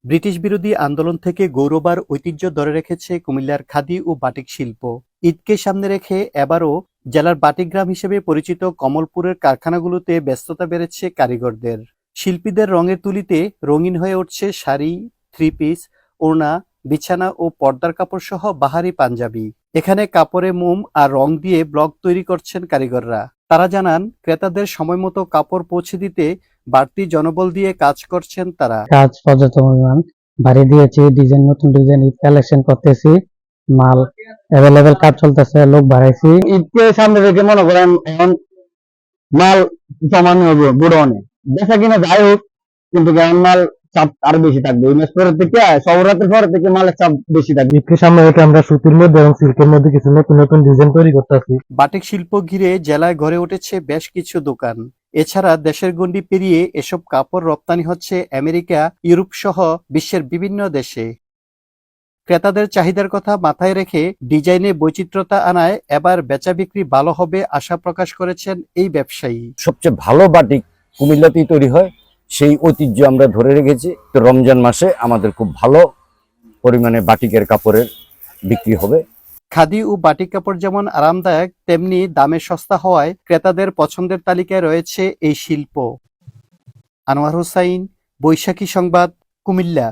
British বিরোধী আন্দোলন থেকে গৌরবার ঐতিহ্য ধরে রেখেছে কুমিল্লার খাদি ও বাটিক শিল্প। ঈদকে সামনে রেখে এবারও জেলার বাটিক গ্রাম হিসেবে পরিচিত কমলপুরের কারখানাগুলোতে ব্যস্ততা বেড়েছে কারিগরদের। শিল্পীদের রঙের তুলিতে রঙিন হয়ে উঠছে শাড়ি, থ্রি পিস, ওড়না, বিছানা ও পর্দার কাপড় সহ বাহারি পাঞ্জাবি। এখানে কাপড়ে মোম আর রং দিয়ে ব্লক তৈরি করছেন কারিগররা। তারা জানান, ক্রেতাদের সময়মতো কাপড় পৌঁছে দিতে বাড়তি জনবল দিয়ে কাজ করছেন তারা। কাজ পর্যাপ্ত পরিমাণ বাড়িয়ে দিয়েছি, ডিজাইন নতুন ডিজাইন কালেকশন করতেছি, মাল অ্যাভেলেবেল কাজ চলতেছে, লোক বাড়াইছি। ঈদকে সামনে রেখে মনে করেন এখন মাল জমানো হবে গোডাউনে, বেচা কিনা যাই হোক, কিন্তু এখন মাল চাপ আরো বেশি থাকবে। ওই মাস পরের থেকে সবরাতের পর থেকে মালের চাপ বেশি থাকবে। ঈদকে সামনে রেখে আমরা সুতির মধ্যে এবং সিল্কের মধ্যে কিছু নতুন নতুন ডিজাইন তৈরি করতেছি। বাটিক শিল্প ঘিরে জেলায় গড়ে উঠেছে বেশ কিছু দোকান। এছাড়া দেশের গণ্ডি পেরিয়ে এসব কাপড় রপ্তানি হচ্ছে আমেরিকা, ইউরোপ সহ বিশ্বের বিভিন্ন দেশে। ক্রেতাদের চাহিদার কথা মাথায় রেখে ডিজাইনে বৈচিত্র্যতা আনায় এবার বেচা বিক্রি ভালো হবে আশা প্রকাশ করেছেন এই ব্যবসায়ী। সবচেয়ে ভালো বাটিক কুমিল্লাতেই তৈরি হয়, সেই ঐতিহ্য আমরা ধরে রেখেছি। তো রমজান মাসে আমাদের খুব ভালো পরিমাণে বাটিকের কাপড়ের বিক্রি হবে। খাদি ও বাটিক কাপড় যেমন আরামদায়ক, তেমনি দামে সস্তা হওয়ায় ক্রেতাদের পছন্দের তালিকায় রয়েছে এই শিল্প। আনোয়ার হোসাইন, বৈশাখী সংবাদ, কুমিল্লা।